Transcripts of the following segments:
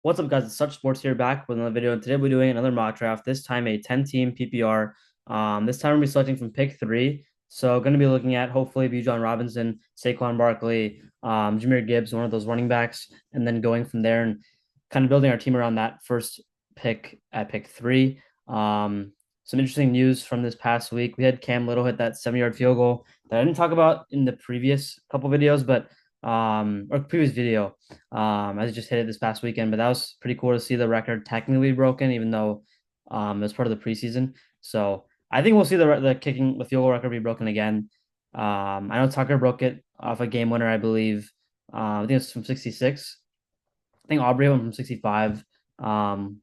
What's up, guys? It's Such Sports here back with another video. And today we're doing another mock draft, this time a 10-team PPR. This time we're be selecting from pick three. So going to be looking at hopefully Bijan Robinson, Saquon Barkley, Jahmyr Gibbs, one of those running backs, and then going from there and kind of building our team around that first pick at pick three. Some interesting news from this past week. We had Cam Little hit that 70-yard field goal that I didn't talk about in the previous couple videos, but or previous video. I just hit it this past weekend, but that was pretty cool to see the record technically broken, even though it was part of the preseason. So I think we'll see the field goal record be broken again. I know Tucker broke it off a game winner, I believe. I think it's from 66. I think Aubrey went from 65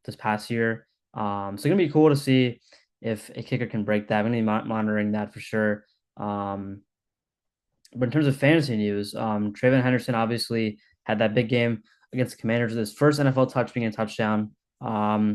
this past year. So it's gonna be cool to see if a kicker can break that. I'm gonna be monitoring that for sure. But in terms of fantasy news, Trayvon Henderson obviously had that big game against the Commanders, his first NFL touch being a touchdown.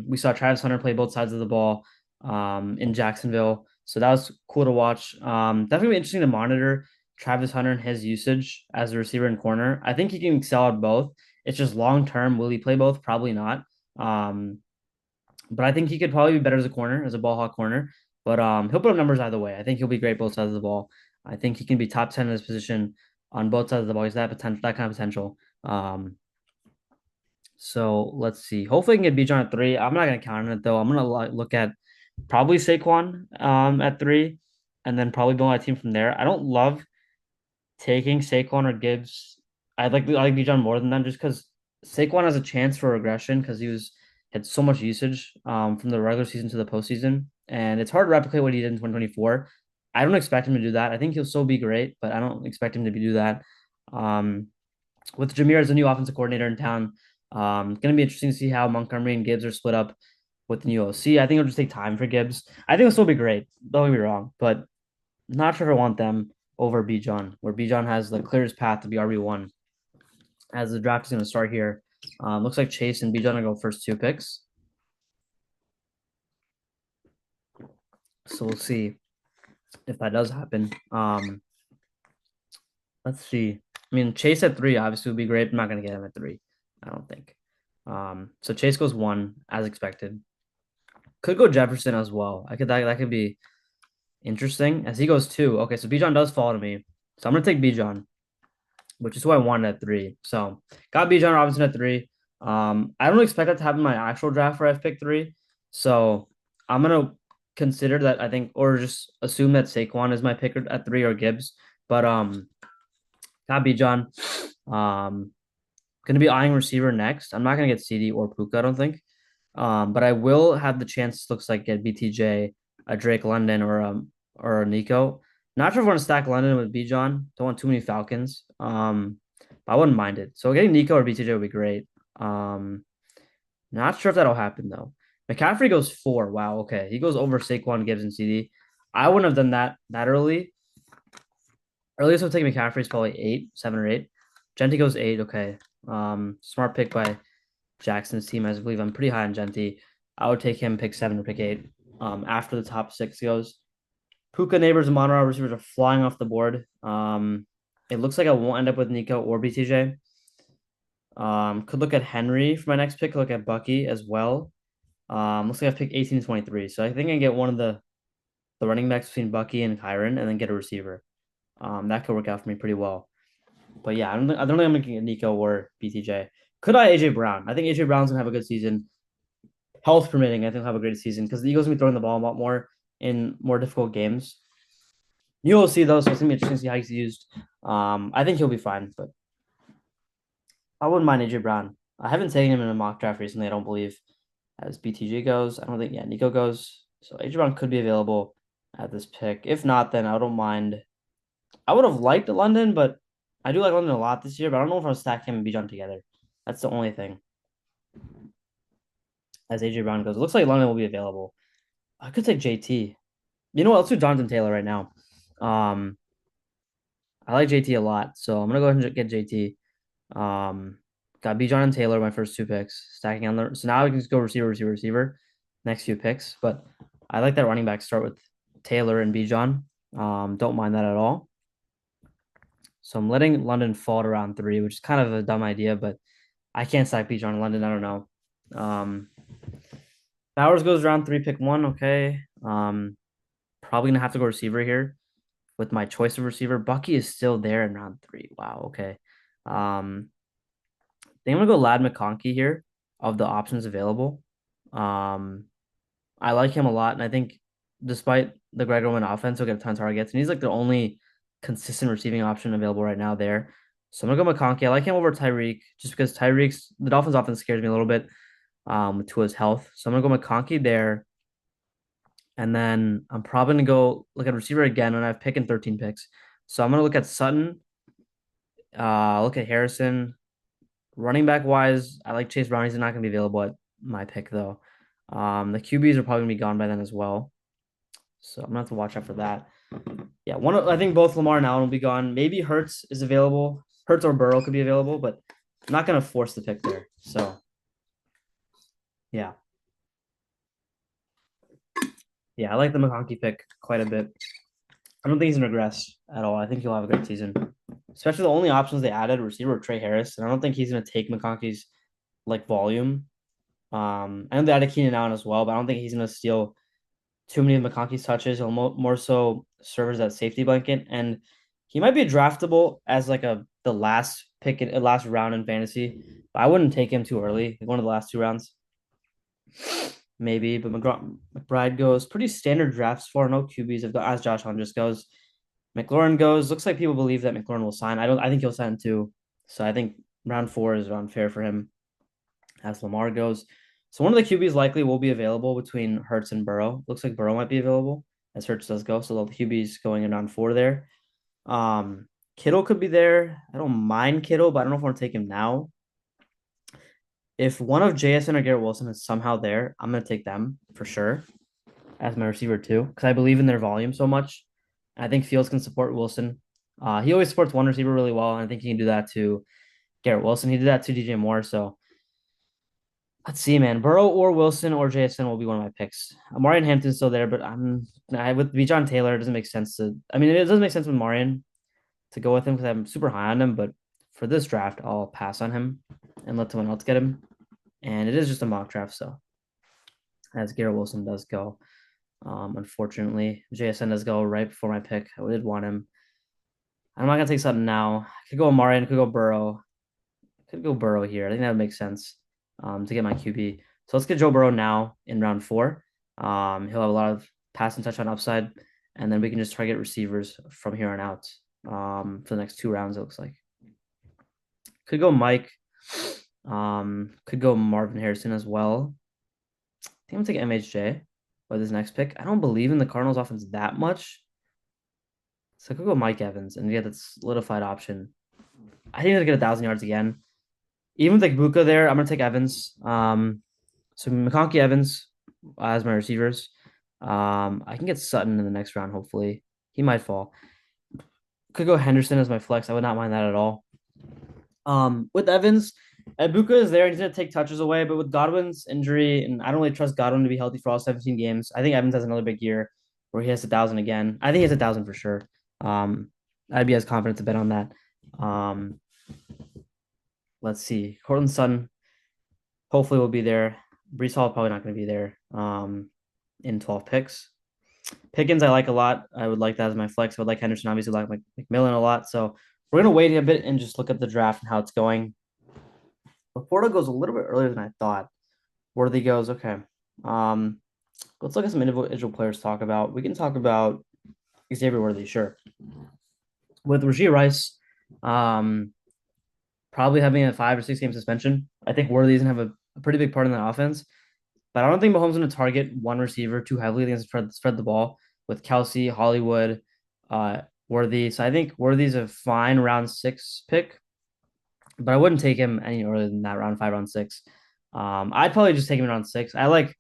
We saw Travis Hunter play both sides of the ball in Jacksonville, so that was cool to watch. Definitely interesting to monitor Travis Hunter and his usage as a receiver and corner. I think he can excel at both. It's just long term, will he play both? Probably not. But I think he could probably be better as a corner, as a ball hawk corner. But he'll put up numbers either way. I think he'll be great both sides of the ball. I think he can be top 10 in his position on both sides of the ball. He's that potential, that kind of potential. So let's see. Hopefully, I can get Bijan at three. I'm not gonna count on it though. I'm gonna look at probably Saquon at three, and then probably build my team from there. I don't love taking Saquon or Gibbs. I like Bijan more than them just because Saquon has a chance for regression because had so much usage from the regular season to the postseason, and it's hard to replicate what he did in 2024. I don't expect him to do that. I think he'll still be great, but I don't expect him to do that. Um, with Jahmyr as a new offensive coordinator in town, it's gonna be interesting to see how Montgomery and Gibbs are split up with the new OC. I think it'll just take time for Gibbs. I think it'll still be great. Don't get me wrong, but not sure if I want them over Bijan, where Bijan has the clearest path to be RB1 as the draft is going to start here. Looks like Chase and Bijan are going to go first two picks. So we'll see if that does happen. Let's see. I mean, Chase at three obviously would be great. I'm not going to get him at three, I don't think. So Chase goes one as expected. Could go Jefferson as well. That could be interesting as he goes two. Okay, so Bijan does fall to me. So I'm gonna take Bijan, which is who I wanted at three. So got Bijan Robinson at three. I don't expect that to happen in my actual draft where I've picked three. So I'm gonna consider that I think, or just assume that Saquon is my pick at three or Gibbs. But got Bijan. Gonna be eyeing receiver next. I'm not gonna get CD or Puka, I don't think. But I will have the chance, looks like, get BTJ, a Drake London, or a Nico. Not sure if I want to stack London with Bijan. Don't want too many Falcons. But I wouldn't mind it. So getting Nico or BTJ would be great. Not sure if that'll happen though. McCaffrey goes four. Wow, okay. He goes over Saquon, Gibbs, and CD. I wouldn't have done that early. Earliest I've taken McCaffrey is probably eight, seven or eight. Genty goes eight. Okay. Smart pick by Jackson's team. I believe I'm pretty high on Genty. I would take him pick seven or pick eight. After the top six goes. Puka, Neighbors, and Monroe receivers are flying off the board. It looks like I won't end up with Nico or BTJ. Could look at Henry for my next pick. Look at Bucky as well. Looks like I've picked 18 to 23. So I think I can get one of the running backs between Bucky and Kyron and then get a receiver. That could work out for me pretty well. But yeah, I don't think I'm making a Nico or BTJ. Could I AJ Brown? I think AJ Brown's gonna have a good season. Health permitting, I think he'll have a great season because the Eagles will be throwing the ball a lot more in more difficult games. You will see though, so it's gonna be interesting to see how he's used. I think he'll be fine, but I wouldn't mind AJ Brown. I haven't taken him in a mock draft recently, I don't believe. As BTJ goes, I don't think Nico goes. So AJ Brown could be available at this pick. If not, then I don't mind. I would have liked London, but I do like London a lot this year, but I don't know if I'll stack him and Bijan together. That's the only thing. As AJ Brown goes, it looks like London will be available. I could take JT. You know what? Let's do Jonathan Taylor right now. I like JT a lot, so I'm gonna go ahead and get JT. Got Bijan and Taylor, my first two picks, stacking on the. So now we can just go receiver, receiver, receiver, next few picks. But I like that running back start with Taylor and Bijan. Don't mind that at all. So I'm letting London fall to round three, which is kind of a dumb idea, but I can't stack Bijan in London. I don't know. Bowers goes round three, pick one. Okay. Probably gonna have to go receiver here with my choice of receiver. Bucky is still there in round three. Wow. Okay. I think I'm gonna go Lad McConkey here of the options available. Um, I like him a lot, and I think despite the Greg Roman offense, he'll get a ton of targets, and he's like the only consistent receiving option available right now there. So I'm gonna go McConkey. I like him over Tyreek just because Tyreek's the Dolphins offense scares me a little bit to his health. So I'm gonna go McConkey there. And then I'm probably gonna go look at receiver again, and I've picked in 13 picks. So I'm gonna look at Sutton, look at Harrison. Running back wise, I like Chase Brown. He's not gonna be available at my pick though. The QBs are probably gonna be gone by then as well. So I'm gonna have to watch out for that. Yeah, I think both Lamar and Allen will be gone. Maybe Hurts is available. Hurts or Burrow could be available, but I'm not gonna force the pick there. So yeah. Yeah, I like the McConkey pick quite a bit. I don't think he's gonna regress at all. I think he'll have a great season. Especially the only options they added receiver Trey Harris, and I don't think he's gonna take McConkey's like volume. I know they added Keenan Allen as well, but I don't think he's gonna steal too many of McConkey's touches. He'll more so serve as that safety blanket, and he might be draftable as like the last pick in last round in fantasy. But I wouldn't take him too early, like one of the last two rounds, maybe. But McBride goes pretty standard drafts for no QBs as Josh Allen just goes. McLaurin goes. Looks like people believe that McLaurin will sign. I don't. I think he'll sign too. So I think round four is around fair for him as Lamar goes. So one of the QBs likely will be available between Hurts and Burrow. Looks like Burrow might be available as Hurts does go. So the QBs going in round four there. Kittle could be there. I don't mind Kittle, but I don't know if I want to take him now. If one of JSN or Garrett Wilson is somehow there, I'm gonna take them for sure as my receiver too, because I believe in their volume so much. I think Fields can support Wilson. He always supports one receiver really well, and I think he can do that to Garrett Wilson. He did that to DJ Moore. So let's see, man. Burrow or Wilson or JSN will be one of my picks. Marion Hampton's still there, but with Bijan Taylor. It doesn't make sense to. I mean, it doesn't make sense with Marion to go with him because I'm super high on him. But for this draft, I'll pass on him and let someone else get him. And it is just a mock draft, so as Garrett Wilson does go. Unfortunately, JSN does go right before my pick. I did want him. I'm not gonna take something now. I could go Marion, could go Burrow. Could go Burrow here. I think that would make sense to get my QB. So let's get Joe Burrow now in round four. He'll have a lot of pass and touchdown upside, and then we can just target receivers from here on out for the next two rounds, it looks like. Could go Mike. Could go Marvin Harrison as well. I think I'm gonna take MHJ with this next pick. I don't believe in the Cardinals offense that much. So I could go Mike Evans and get that solidified option. I think they'll get 1,000 yards again. Even with like Buka there, I'm gonna take Evans. So McConkey Evans as my receivers. I can get Sutton in the next round, hopefully. He might fall. Could go Henderson as my flex. I would not mind that at all. With Evans, Buka is there. He's gonna take touches away, but with Godwin's injury, and I don't really trust Godwin to be healthy for all 17 games. I think Evans has another big year where he has 1,000 again. I think he has 1,000 for sure. I'd be as confident to bet on that. Let's see. Cortland Sutton hopefully will be there. Brees Hall probably not going to be there in 12 picks. Pickens I like a lot. I would like that as my flex. I would like Henderson, obviously like McMillan a lot. So we're going to wait a bit and just look at the draft and how it's going. Laporta goes a little bit earlier than I thought. Worthy goes, okay. Let's look at some individual players to talk about. We can talk about Xavier Worthy, sure. With Rashee Rice, probably having a 5 or 6 game suspension. I think Worthy's gonna have a pretty big part in that offense. But I don't think Mahomes is gonna target one receiver too heavily. I think spread the ball with Kelsey, Hollywood, Worthy. So I think Worthy's a fine round 6 pick, but I wouldn't take him any earlier than that, round 5, round 6. I'd probably just take him in round 6. I like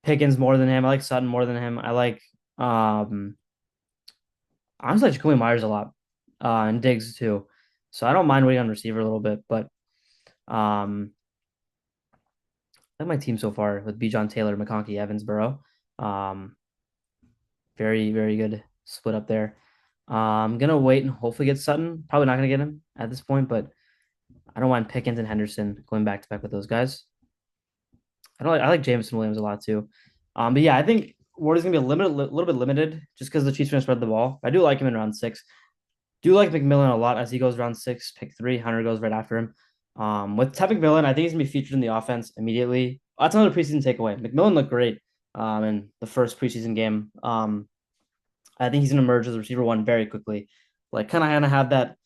Pickens more than him. I like Sutton more than him. I like honestly Jacoby Myers a lot, and Diggs too. So I don't mind waiting on receiver a little bit, but I like my team so far with Bijan Taylor, McConkey, Evans, Burrow. Um, very, very good split up there. I'm gonna wait and hopefully get Sutton. Probably not gonna get him at this point, but I don't mind Pickens and Henderson going back to back with those guys. I like Jameson Williams a lot too. But yeah, I think Ward is gonna be little bit limited just because the Chiefs are gonna spread the ball. I do like him in round six. Do like McMillan a lot as he goes round six, pick three. Hunter goes right after him. With Ted McMillan, I think he's gonna be featured in the offense immediately. That's another preseason takeaway. McMillan looked great in the first preseason game. I think he's gonna emerge as a receiver one very quickly. Like kind of have that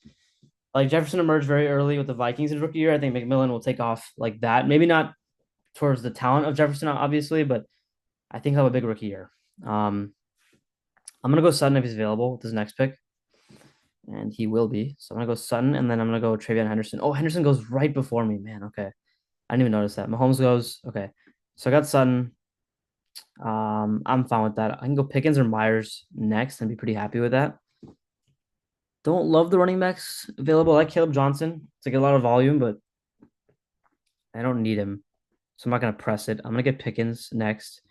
like Jefferson emerged very early with the Vikings in his rookie year. I think McMillan will take off like that. Maybe not towards the talent of Jefferson, obviously, but I think he'll have a big rookie year. Um, I'm gonna go Sutton if he's available with his next pick, and he will be. So I'm gonna go Sutton, and then I'm gonna go Travion Henderson. Oh, Henderson goes right before me, man. Okay, I didn't even notice that. Mahomes goes. Okay, so I got Sutton. I'm fine with that. I can go Pickens or Myers next and be pretty happy with that. Don't love the running backs available. I like Caleb Johnson to get a lot of volume, but I don't need him. So I'm not gonna press it. I'm gonna get Pickens next,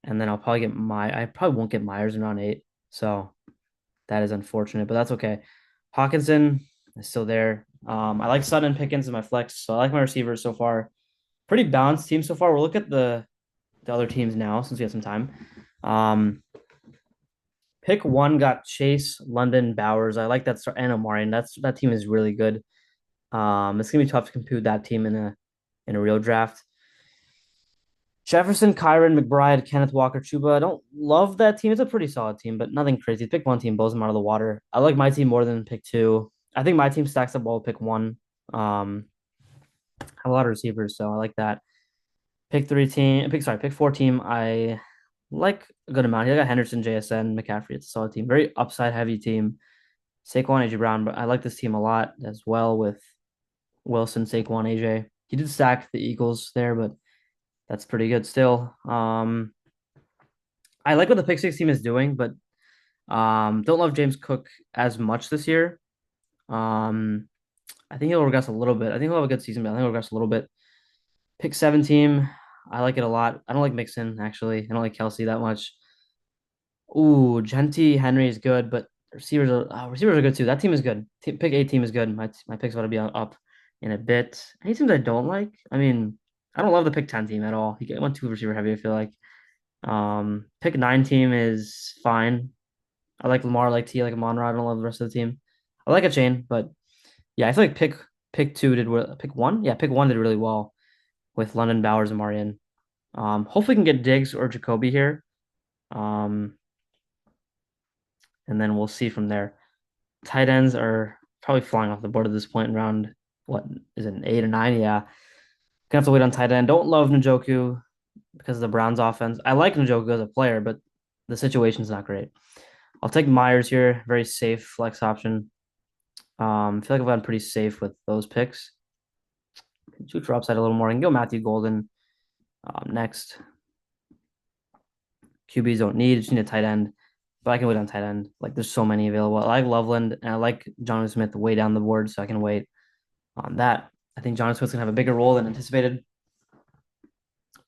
and then I'll probably get I probably won't get Myers in round eight. So that is unfortunate, but that's okay. Hawkinson is still there. I like Sutton and Pickens in my flex, so I like my receivers so far. Pretty balanced team so far. We'll look at the other teams now since we have some time. Um, Pick one got Chase, London, Bowers. I like that start and Omarion. That team is really good. It's gonna be tough to compute that team in a real draft. Jefferson, Kyron, McBride, Kenneth Walker, Chuba. I don't love that team. It's a pretty solid team, but nothing crazy. Pick one team blows them out of the water. I like my team more than pick two. I think my team stacks up well with pick one. Have a lot of receivers, so I like that. Pick four team. I like a good amount. I got Henderson, JSN, McCaffrey. It's a solid team. Very upside heavy team. Saquon, AJ Brown, but I like this team a lot as well with Wilson, Saquon, AJ. He did stack the Eagles there, but that's pretty good still. I like what the pick six team is doing, but don't love James Cook as much this year. Um, I think he'll regress a little bit. I think he'll have a good season, but I think he'll regress a little bit. Pick seven team, I like it a lot. I don't like Mixon actually. I don't like Kelsey that much. Ooh, Genty Henry is good, but receivers are good too. That team is good. Pick eight team is good. My pick's about to be up in a bit. Any teams I don't like? I mean, I don't love the pick 10 team at all. He went too receiver heavy, I feel like. Pick nine team is fine. I like Lamar, I like T, I like Monra. I don't love the rest of the team. I like a chain, but yeah, I feel like pick two did well. Pick one, yeah, pick one did really well with London, Bowers, and Marion. Hopefully we can get Diggs or Jacoby here. Um, and then we'll see from there. Tight ends are probably flying off the board at this point in round. What is it, an eight or nine? Yeah, gonna have to wait on tight end. Don't love Njoku because of the Browns offense. I like Njoku as a player, but the situation's not great. I'll take Myers here, very safe flex option. I feel like I've gotten pretty safe with those picks. Shoot for upside a little more. I can go Matthew Golden next. QBs don't need, just need a tight end, but I can wait on tight end. Like there's so many available. I like Loveland and I like Jonnu Smith way down the board, so I can wait on that. I think Jonnu Smith's gonna have a bigger role than anticipated.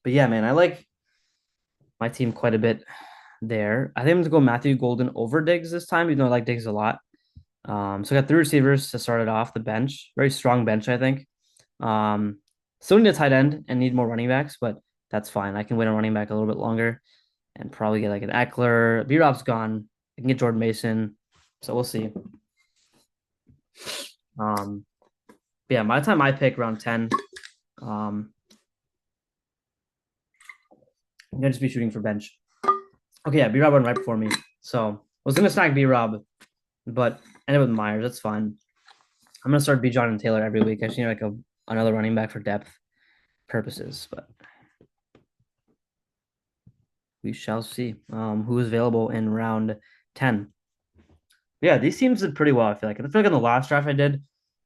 But yeah, man, I like my team quite a bit there. I think I'm gonna go Matthew Golden over Diggs this time, even though I like Diggs a lot. So I got three receivers to start it off the bench. Very strong bench, I think. Um, Still need a tight end and need more running backs, but that's fine. I can wait on running back a little bit longer and probably get like an Eckler. B-Rob's gone. I can get Jordan Mason. So we'll see. Um, yeah, by the time I pick round 10, I'm gonna just be shooting for bench. Okay, yeah, B-Rob went right before me. So I was gonna snag B-Rob, but ended with Myers. That's fine. I'm gonna start Bijan and Taylor every week. I just need like another running back for depth purposes, but we shall see who is available in round 10. Yeah, these teams did pretty well. I feel like in the last draft I did,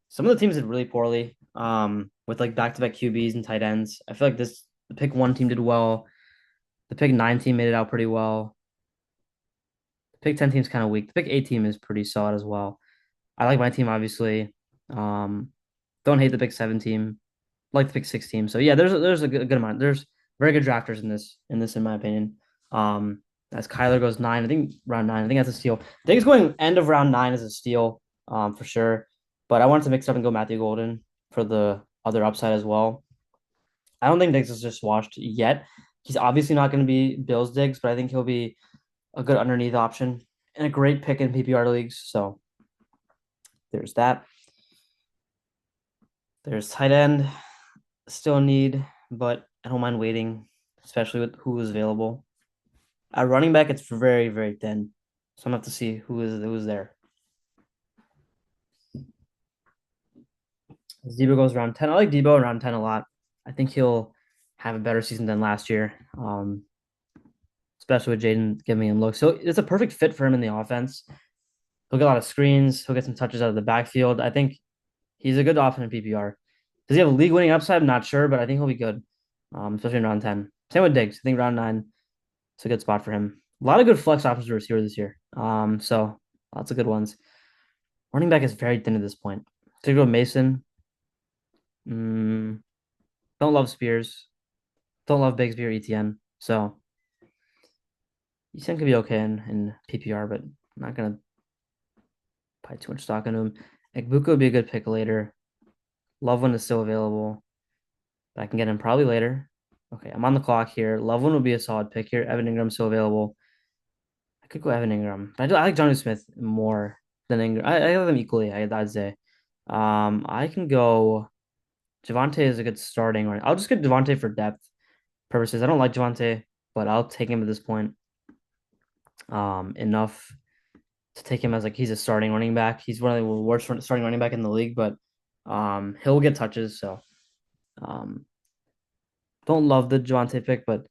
some of the teams did really poorly. With like back-to-back QBs and tight ends. I feel like the pick one team did well. The pick nine team made it out pretty well. The pick 10 team's kind of weak. The pick eight team is pretty solid as well. I like my team obviously. Um, don't hate the pick seven team. Like the pick six team. So yeah, there's a good amount. There's very good drafters in my opinion. As Kyler goes nine, I think round nine. I think that's a steal. I think it's going end of round nine is a steal, for sure. But I wanted to mix it up and go Matthew Golden for the other upside as well. I don't think Diggs is just washed yet. He's obviously not going to be Bills Diggs, but I think he'll be a good underneath option and a great pick in PPR leagues. So there's that. There's tight end, still need, but I don't mind waiting, especially with who is available. At running back, it's very, very thin. So I'm gonna have to see who's there. Debo goes around 10. I like Debo around 10 a lot. I think he'll have a better season than last year. Especially with Jaden giving him looks. So it's a perfect fit for him in the offense. He'll get a lot of screens. He'll get some touches out of the backfield. I think he's a good option in PPR. Does he have a league winning upside? I'm not sure, but I think he'll be good, especially in round 10. Same with Diggs. I think round 9, it's a good spot for him. A lot of good flex options for receiver this year. So lots of good ones. Running back is very thin at this point. To go Mason. Mm, don't love Spears. Don't love Bigsby or ETN. So ETN could be okay in PPR, but I'm not gonna put too much stock into him. Egbuka would be a good pick later. Loveland is still available, but I can get him probably later. Okay, I'm on the clock here. Loveland would be a solid pick here. Evan Ingram's still available. I could go Evan Ingram. I like Johnny Smith more than Ingram. I like them equally, I'd say. I can go. Javante is a good starting one. I'll just get Javante for depth purposes. I don't like Javante, but I'll take him at this point. Enough to take him as like he's a starting running back. He's one of the worst starting running back in the league, but he'll get touches. So um, don't love the Javante pick, but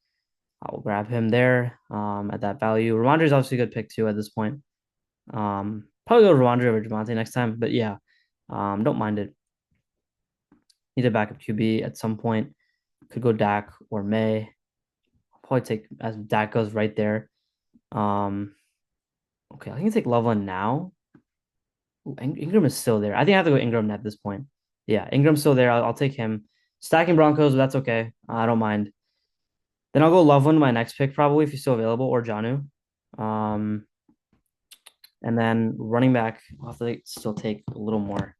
I'll grab him there at that value. Ramondre is obviously a good pick too at this point. Probably go Ramondre over Javante next time, but yeah, don't mind it. Need a backup QB at some point. Could go Dak or May. I'll probably take as Dak goes right there. Um, okay, I can take Loveland now. Ooh, Ingram is still there. I think I have to go Ingram at this point. Yeah, Ingram's still there. I'll take him. Stacking Broncos, but that's okay. I don't mind. Then I'll go Loveland, my next pick, probably if he's still available, or Janu. Um, and then running back, I'll have to still take a little more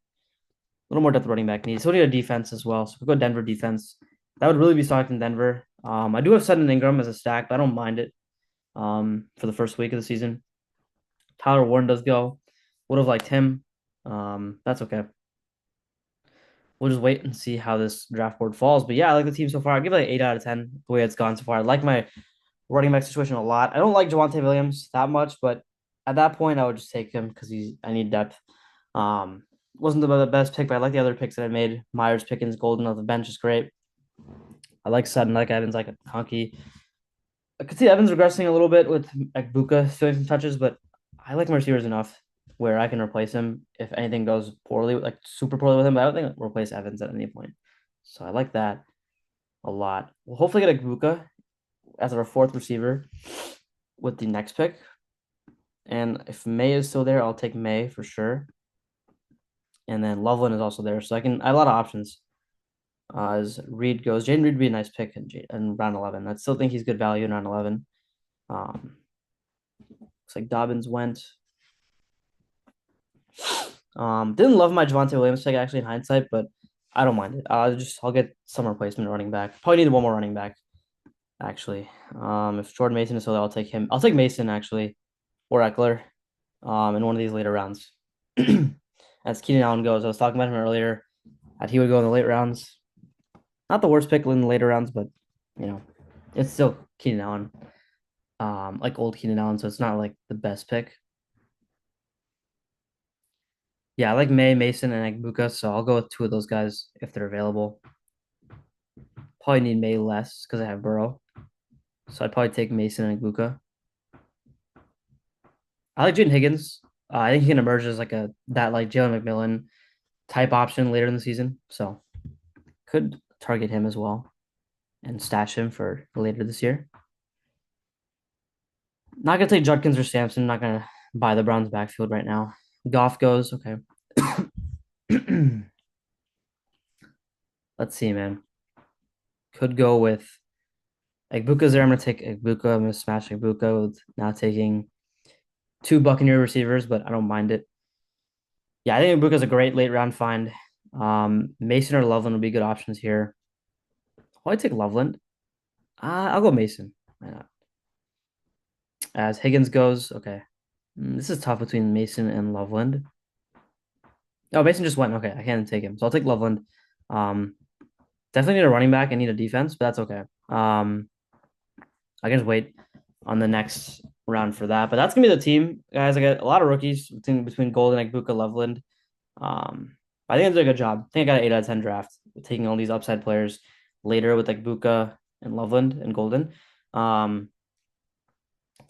depth running back needs. Still need a defense as well. So we'll go Denver defense. That would really be solid in Denver. I do have Sutton Ingram as a stack, but I don't mind it. For the first week of the season. Tyler Warren does go. Would have liked him. That's okay. We'll just wait and see how this draft board falls. But yeah, I like the team so far. I give it like 8 out of 10 the way it's gone so far. I like my running back situation a lot. I don't like Javante Williams that much, but at that point, I would just take him because I need depth. Wasn't the best pick, but I like the other picks that I made. Myers, Pickens, Golden off the bench is great. I like Sutton, like Evans, like Conky. I could see Evans regressing a little bit with Buka showing some touches, but I like my receivers enough where I can replace him if anything goes poorly, like super poorly with him. But I don't think I'll replace Evans at any point. So I like that a lot. We'll hopefully get a Buka as our fourth receiver with the next pick. And if May is still there, I'll take May for sure. And then Loveland is also there. So I have a lot of options. As Reed goes, Jaden Reed would be a nice pick in round 11. I still think he's good value in round 11. Looks like Dobbins went. Didn't love my Javante Williams pick actually in hindsight, but I don't mind it. I'll get some replacement running back. Probably need one more running back, actually. If Jordan Mason is still there, I'll take him. I'll take Mason actually, or Eckler, in one of these later rounds. As Keenan Allen goes, I was talking about him earlier. That he would go in the late rounds. Not the worst pick in the later rounds, but it's still Keenan Allen. Like old Keenan Allen, so it's not like the best pick. Yeah, I like May, Mason, and Egbuka, so I'll go with two of those guys if they're available. Probably need May less because I have Burrow. So I'd probably take Mason and Egbuka. I like Jaden Higgins. I think he can emerge as like Jalen McMillan type option later in the season. So could target him as well and stash him for later this year. Not gonna take Judkins or Sampson. Not gonna buy the Browns backfield right now. Goff goes, okay. Let's see, man. Could go with Egbuka's there. I'm gonna take Egbuka. I'm gonna smash Egbuka with now taking two Buccaneer receivers, but I don't mind it. Yeah, I think Egbuka's a great late round find. Mason or Loveland would be good options here. I'll take Loveland. I'll go Mason. Why not? As Higgins goes, okay. This is tough between Mason and Loveland. Oh, Mason just went. Okay, I can't take him, so I'll take Loveland. Um, Definitely need a running back and need a defense, but that's okay. I can just wait on the next round for that. But that's gonna be the team, guys. I got a lot of rookies between Golden, Buka, Loveland. I think I did a good job. I think I got an 8 out of 10 draft taking all these upside players later with like Buka and Loveland and Golden. Um,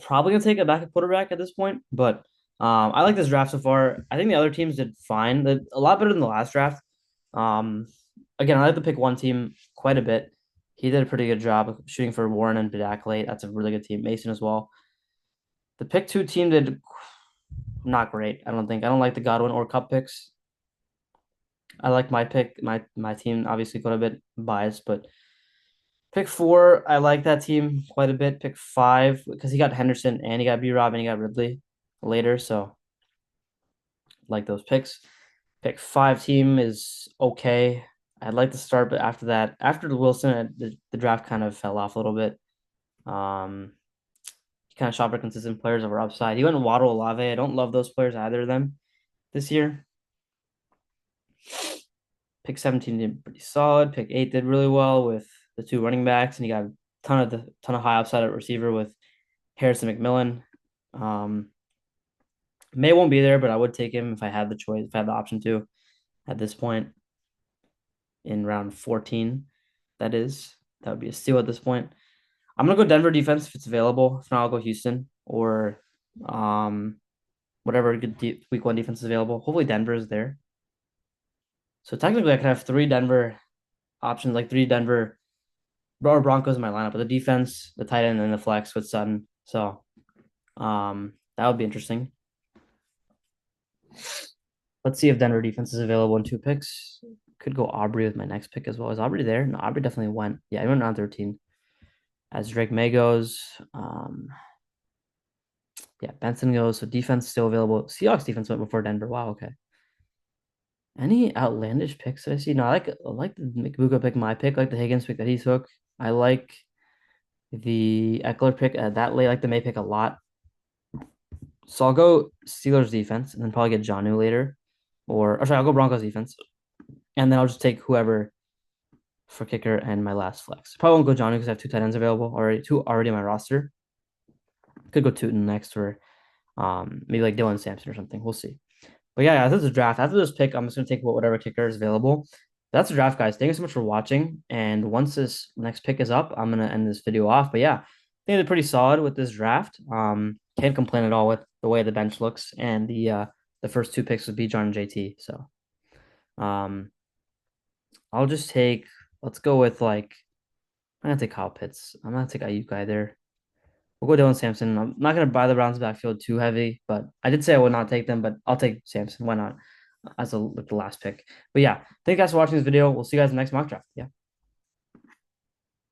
Probably gonna take a backup quarterback at this point, but I like this draft so far. I think the other teams did fine, a lot better than the last draft. Um, Again, I like to pick one team quite a bit. He did a pretty good job of shooting for Warren and Bedak late. That's a really good team. Mason as well. The pick two team did not great. I don't think. I don't like the Godwin or Cup picks. I like my pick. My team obviously got a bit biased, but pick four, I like that team quite a bit. Pick five because he got Henderson and he got B Rob and he got Ridley later, so like those picks. Pick five team is okay. I'd like to start, but after that, after the Wilson, the draft kind of fell off a little bit. Um, he kind of shot for consistent players over upside. He went Waddle Olave. I don't love those players either of them this year. Pick 17 did pretty solid. Pick 8 did really well with the two running backs, and he got a ton of high upside at receiver with Harrison McMillan. Um, May won't be there, but I would take him if I had the choice, if I had the option to at this point in round 14. That is, that would be a steal at this point. I'm gonna go Denver defense if it's available. If not, I'll go Houston or um whatever good week one defense is available. Hopefully Denver is there. So technically I could have three Denver options, like three Denver or Broncos in my lineup, but the defense, the tight end, and the flex with Sutton. So that would be interesting. Let's see if Denver defense is available in two picks. Could go Aubrey with my next pick as well. Is Aubrey there? No, Aubrey definitely went. Yeah, he went round 13. As Drake May goes, yeah, Benson goes. So defense still available. Seahawks defense went before Denver. Wow, okay. Any outlandish picks that I see? No, I like the McBuka pick, my pick, I like the Higgins pick that he took. I like the Eckler pick that late. I like the May pick a lot. So I'll go Steelers defense and then probably get Jonnu later. Or sorry, I'll go Broncos defense. And then I'll just take whoever for kicker and my last flex. Probably won't go Jonnu because I have two tight ends available already, two already on my roster. Could go Tootin next or maybe like Dylan Sampson or something. We'll see. But yeah, this is a draft. After this pick, I'm just gonna take whatever kicker is available. That's a draft, guys. Thank you so much for watching. And once this next pick is up, I'm gonna end this video off. But yeah, I think they're pretty solid with this draft. Can't complain at all with the way the bench looks and the first two picks with Bijan and JT. So um I'll just take let's go with like I'm gonna take Kyle Pitts. I'm gonna take Ayuk either. We'll go Dylan Sampson. I'm not gonna buy the Browns backfield too heavy, but I did say I would not take them, but I'll take Sampson. Why not? As like the last pick. But yeah, thank you guys for watching this video. We'll see you guys in the next mock draft. Yeah.